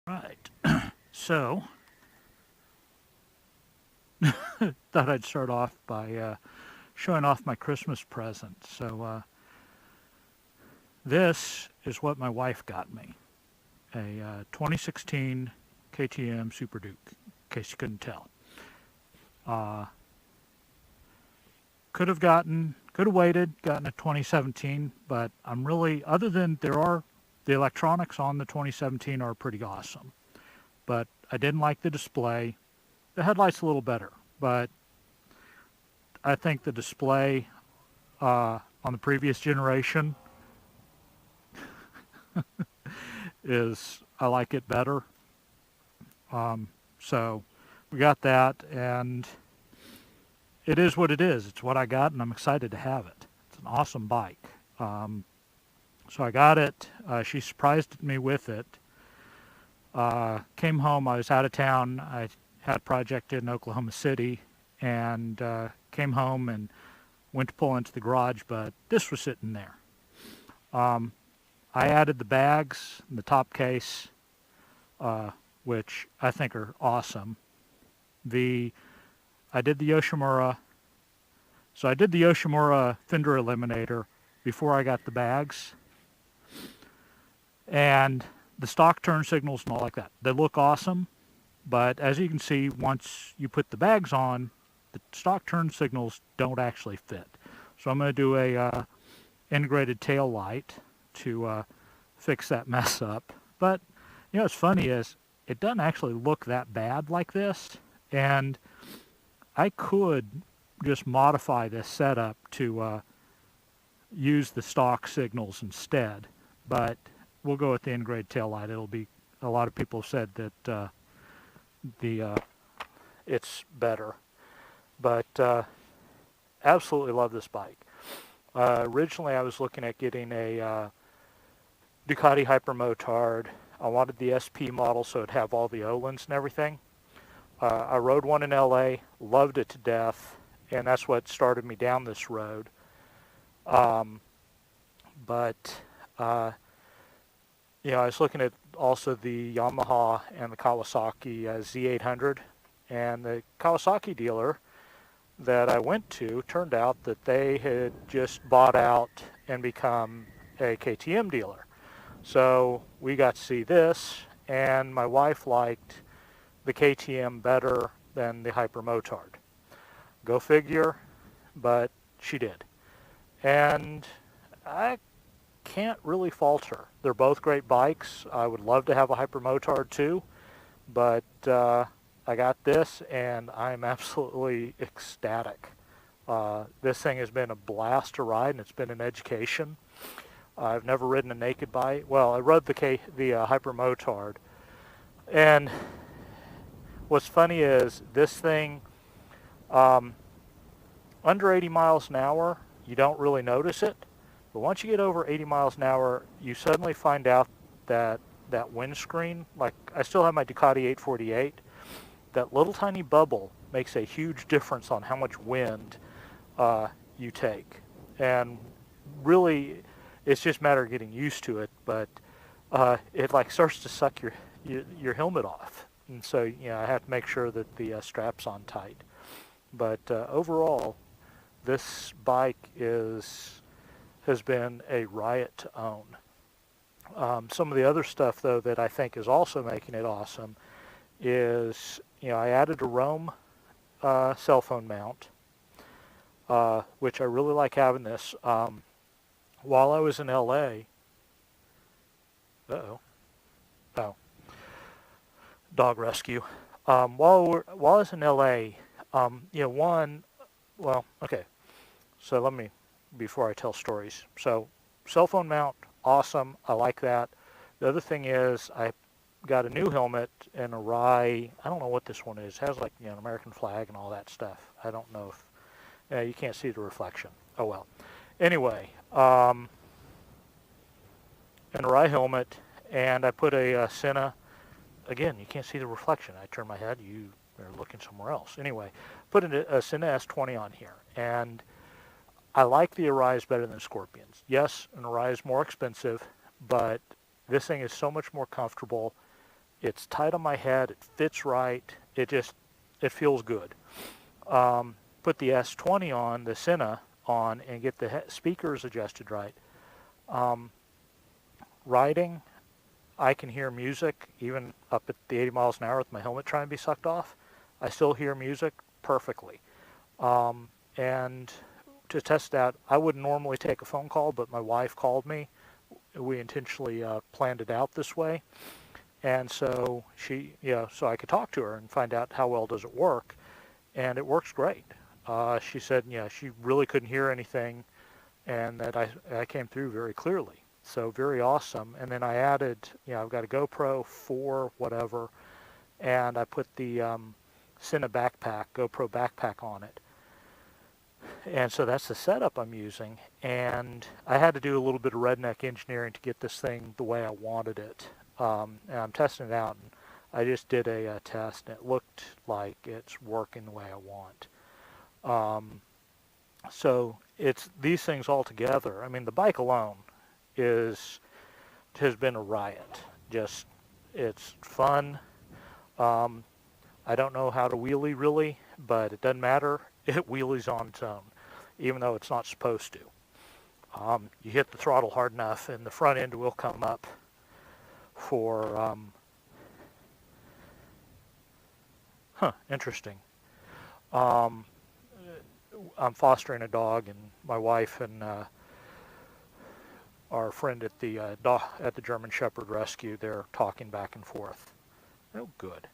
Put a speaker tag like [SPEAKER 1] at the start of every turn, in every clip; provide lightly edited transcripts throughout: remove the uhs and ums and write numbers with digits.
[SPEAKER 1] Right. So, thought I'd start off by showing off my Christmas present. So, this is what my wife got me. A 2016 KTM Super Duke, in case you couldn't tell. Uh, could have waited, gotten a 2017, but I'm really, other than the electronics on the 2017 are pretty awesome. But I didn't like the display. The headlight's a little better, but I think the display on the previous generation I like it better. So we got that, and it is what it is. It's what I got, and I'm excited to have it. It's an awesome bike. So I got it. She surprised me with it. Came home. I was out of town. I had a project in Oklahoma City, and came home and went to pull into the garage, but this was sitting there. I added the bags and the top case, which I think are awesome. I did the Yoshimura. So I did the Yoshimura fender eliminator before I got the bags. And the stock turn signals and all like that. They look awesome, but as you can see, once you put the bags on, the stock turn signals don't actually fit. So I'm going to do a integrated tail light to fix that mess up. But, you know, what's funny is it doesn't actually look that bad like this, and I could just modify this setup to use the stock signals instead, but we'll go with the integrated tail light. It'll be, a lot of people have said that it's better, but absolutely love this bike. Originally I was looking at getting a Ducati Hypermotard. I wanted the SP model so it'd have all the Olins and everything. I rode one in LA, loved it to death, and that's what started me down this road. But you know, I was looking at also the Yamaha and the Kawasaki Z800, and the Kawasaki dealer that I went to turned out that they had just bought out and become a KTM dealer. So we got to see this, and my wife liked the KTM better than the Hypermotard. Go figure, but she did. And I can't really fault her. They're both great bikes. I would love to have a Hypermotard too, but I got this and I'm absolutely ecstatic. This thing has been a blast to ride, and it's been an education. I've never ridden a naked bike. Well, I rode the Hypermotard, and what's funny is this thing, under 80 miles an hour, you don't really notice it. But once you get over 80 miles an hour, you suddenly find out that that windscreen, like I still have my Ducati 848, that little tiny bubble makes a huge difference on how much wind you take. And really, it's just a matter of getting used to it, but it like starts to suck your helmet off. And so, you know, I have to make sure that the strap's on tight. But overall, this bike has been a riot to own. Some of the other stuff, though, that I think is also making it awesome is, you know, I added a Roam cell phone mount, which I really like having this. While I was in LA, oh, dog rescue. While I was in LA, you know, well, okay, so let me, before I tell stories. So, cell phone mount, awesome. I like that. The other thing is I got a new helmet and a rye. I don't know what this one is. It has like, you know, an American flag and all that stuff. I don't know if you can't see the reflection. Oh well. Anyway, and a rye helmet, and I put a Senna. Again, you can't see the reflection. I turn my head. You are looking somewhere else. Anyway, put a Senna S20 on here, and I like the Arise better than the Scorpions. Yes, an Arise is more expensive, but this thing is so much more comfortable, It's tight on my head. It fits right. It feels good. Put the S20 on, the Senna on, and get the speakers adjusted right. Riding, I can hear music even up at the 80 miles an hour with my helmet trying to be sucked off. I still hear music perfectly. And to test that, I wouldn't normally take a phone call, but my wife called me. We intentionally planned it out this way. And so so I could talk to her and find out how well does it work. And it works great. She said, she really couldn't hear anything, and that I came through very clearly. So very awesome. And then I added, I've got a GoPro 4, whatever, and I put the Senna backpack, GoPro backpack on it. And so that's the setup I'm using. And I had to do a little bit of redneck engineering to get this thing the way I wanted it. And I'm testing it out. And I just did a test, and it looked like it's working the way I want. So it's these things all together. I mean, the bike alone has been a riot. It's fun. I don't know how to wheelie really, but it doesn't matter. It wheelies on its own, even though it's not supposed to. You hit the throttle hard enough, and the front end will come up for interesting. I'm fostering a dog, and my wife and our friend at the German Shepherd Rescue, they're talking back and forth. Oh, good.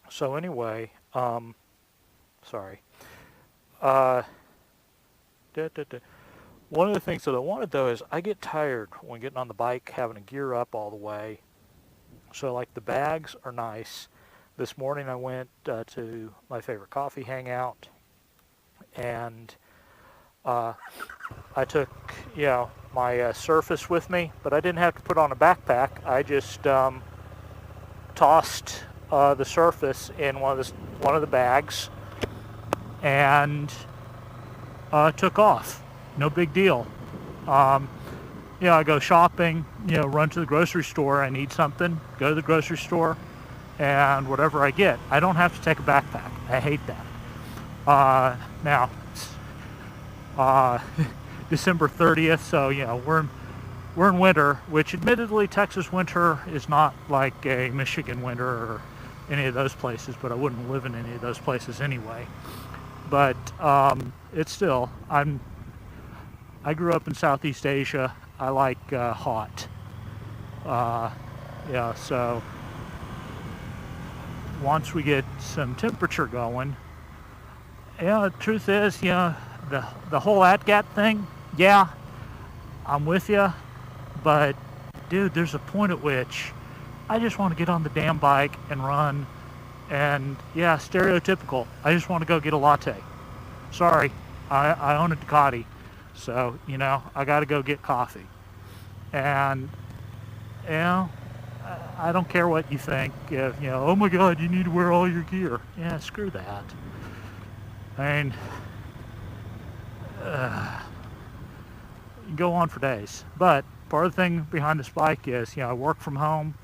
[SPEAKER 1] So anyway, sorry. One of the things that I wanted, though, is I get tired when getting on the bike, having to gear up all the way. So, like, the bags are nice. This morning I went to my favorite coffee hangout, and I took, my Surface with me, but I didn't have to put on a backpack. I just tossed the Surface in one of the bags and took off. No big deal. I go shopping, run to the grocery store. I need something, go to the grocery store, and whatever I get. I don't have to take a backpack. I hate that. Now, December 30th, so we're in winter, which admittedly Texas winter is not like a Michigan winter or any of those places, but I wouldn't live in any of those places anyway. But it's still, I grew up in Southeast Asia. I like hot. So once we get some temperature going, the truth is, the whole ATGAT thing, I'm with you, but dude, there's a point at which I just want to get on the damn bike and run, and stereotypical, I just want to go get a latte. Sorry, I own a Ducati, so I got to go get coffee, and I don't care what you think. If oh my God, you need to wear all your gear. Yeah, screw that. I mean, you can go on for days. But part of the thing behind this bike is, I work from home.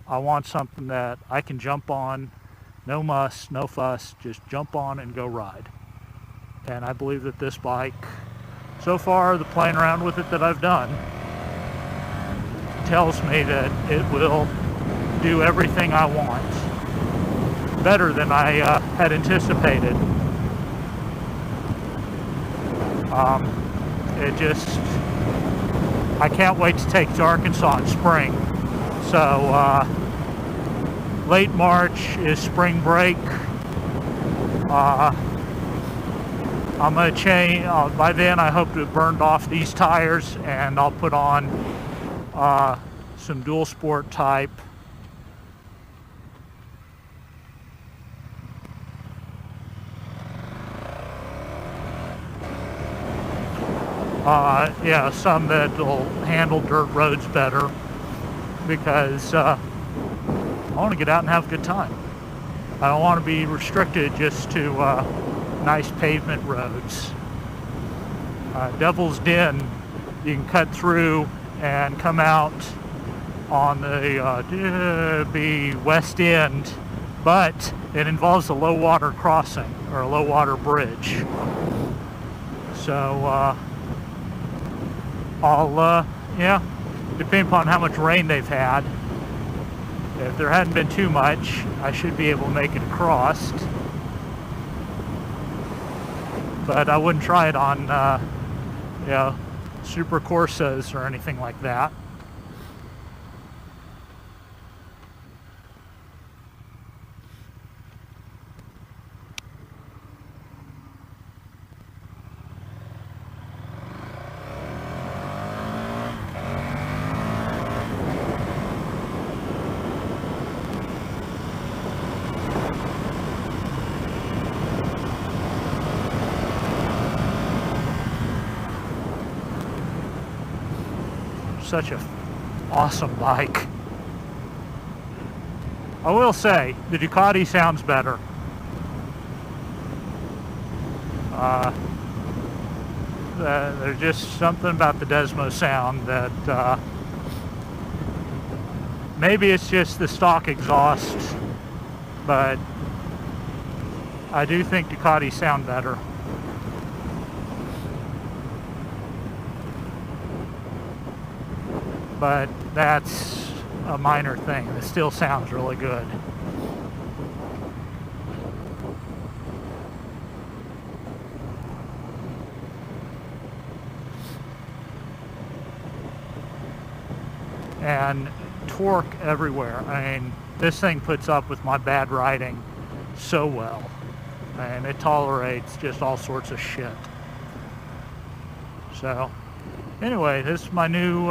[SPEAKER 1] I want something that I can jump on, no muss, no fuss, just jump on and go ride. And I believe that this bike, so far, the playing around with it that I've done, tells me that it will do everything I want. Better than I had anticipated. I can't wait to take to Arkansas in spring. So late March is spring break. I'm going to change, by then I hope to have burned off these tires, and I'll put on some dual sport type some that will handle dirt roads better, because I want to get out and have a good time. I don't want to be restricted just to nice pavement roads. Devil's Den, you can cut through and come out on the be west end, but it involves a low water crossing or a low water bridge. So yeah, depending upon how much rain they've had. If there hadn't been too much, I should be able to make it across. But I wouldn't try it on, you know, Super Corsas or anything like that. Such a awesome bike. I will say the Ducati sounds better. There's just something about the Desmo sound that maybe it's just the stock exhaust, but I do think Ducati sound better. But that's a minor thing. It still sounds really good. And torque everywhere. I mean, this thing puts up with my bad riding so well. And it tolerates just all sorts of shit. So, anyway, this is my new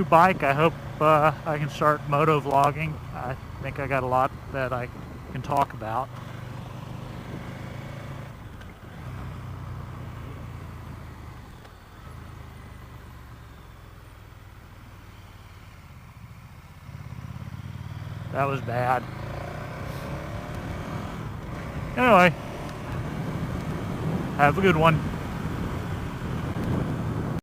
[SPEAKER 1] bike. I hope I can start moto vlogging. I think I got a lot that I can talk about. That was bad. Anyway, have a good one.